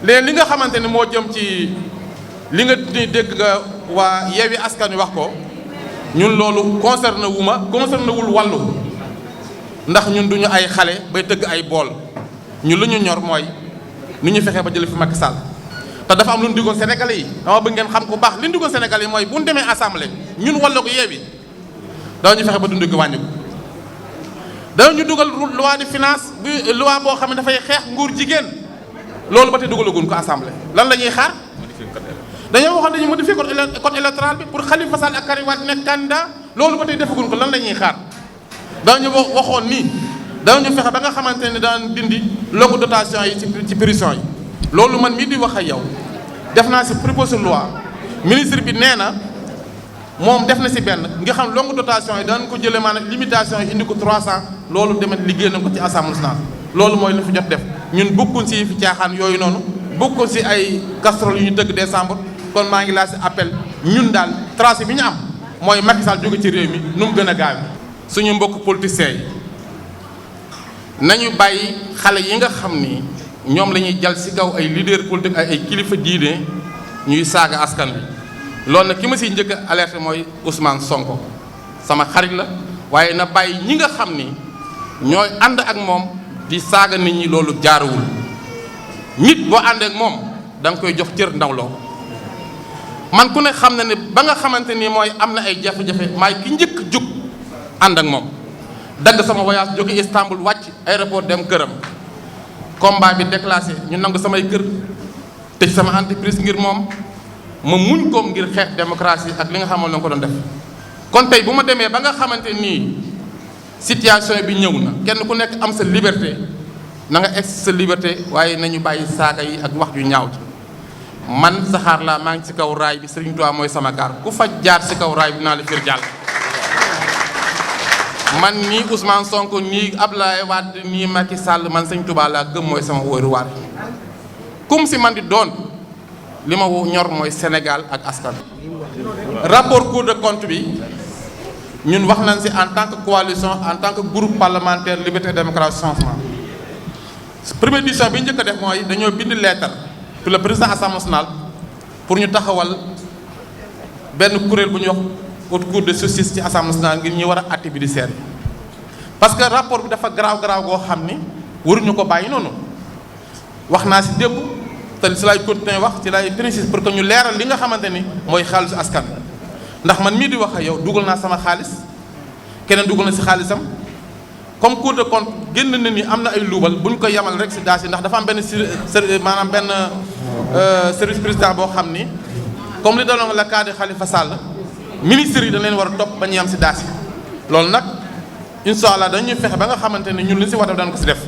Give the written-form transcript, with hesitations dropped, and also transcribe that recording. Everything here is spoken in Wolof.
léegi li nga xamante ni moo jëm ci li nga di dégg nga waa Yewwi Askan Wi wax ko ñun loolu concerné wul wàllu ndax ñun duñu ay xale bay tëgg ay bool ñun lu ñu ñor mooy ni ñu fexee ba jële fi Macky Sall te dafa am lu ñu diggoon Sénégalais yi dama bëgg ngeen xam ko baax li ñu diggoon Sénégalais yi mooy bu ñu demee assemblée ñun walla ko Yewwi dañu fexe ba dund gi wàññi ko dañu dugal loi de finance bi loi boo xam ne dafay xeex nguur jigéen loolu ba tey dugalaguñ ko assemblée lan la ñuy xaar dañoo waxoon dañuy modifier code électoral bi pour Khalifa Sall ak Karim Wade nekk candidat loolu ba tey defaguñ ko lan la ñuy xaar dañu waxoon nii dañu fexe ba nga xamante ne daan dindi logo dotation yi ci prison yi loolu man mii di wax ak yow def naa si proposition loi ministre bi nee na moom def na si benn nga xam longue dotation yi daan ko jëlee maanaam limitation yi indi ko 300 loolu demet liggéey nañ ko ci assemblée nationale loolu mooy li fi jot def ñun bokkuñ si fi caaxaan yooyu noonu bokkuñ si ay casserole yu ñu tëgg décembre kon maa ngi laa si appel ñun daal tracé bi ñu am mooy Macky Sall jóge ci réew mi nu mu gën a gaaw suñu mbokk politiciens yi nañu bàyyi xale yi nga xam ni ñoom la ñuy jal si kaw ay leader politique ay kilifa diine ñuy saaga askan bi loolu nag ki ma siy njëkk a alerté mooy Ousmane Sonko sama xarit la waaye na bàyyi ñi nga xam ni ñooy ànd ak moom di saaga nit ñi loolu jaaruwul nit boo ànd ak moom da nga koy jox cër ndawloo man ku ne xam na ne ba nga xamante ni mooy am na ay jafe-jafe maay ki njëkk jug ànd ak moom dagg sama voyage jóge Istanbul wàcc aéroport dem këram combat bi déclassé ñu nangu samay kër tëj sama entreprise ngir moom ma muñ koom ngir xeex démocratie ak li nga xamoon la ko doon def kon tey bu ma demee ba nga xamante nii situation bi ñëw na kenn ku nekk am sa liberté na nga ex sa liberté waaye nañu bàyyi saaga yi ak wax yu ñaaw ji man saxaar laa maa ngi ci kaw raay bi Serigne Touba mooy sama gaar ku fa jaar ci kaw raay bi naa la fir jàll man nii Ousmane Sonko nii Abdoulaye Wade nii Macky Sall man Serigne Touba laa gëm mooy sama wóoruwaat kum si man di doon li ma ñor mooy Sénégal ak askan rapport Cour des comptes bi ñun wax nañ si en tant que coalition en tant que groupe parlementaire liberté démocratie changement première décision bi njëkk a def mooy dañoo bind lettre pour le président assemblée nationale pour ñu taxawal benn kuréel bu ñuy wax haute cour de justice ci assemblée nationale ngir ñu war a àtte bi di seet parce que rapport bi dafa garaaw goo xam ni waruñu ko bàyyi noonu wax naa si démb te si laay continuer wax ci laay précise pour que ñu leeral li nga xamante ni mooy xaalisu askan ndax man mii di wax ak yow dugal naa sama xaalis keneen dugal na si xaalisam comme Cour des comptes génn na ni am na ay luubal bu ñu ko yamal rek si daas yi ndax dafa am benn maanaam benn service président boo xam ni comme li daloon la cas de Khalifa Sall ministres yi dañ leen war a topp ba ñu yam si daas yi loolu nag incha allah dañuy fexe ba nga xamante ni ñun li si war a def dañ ko si def.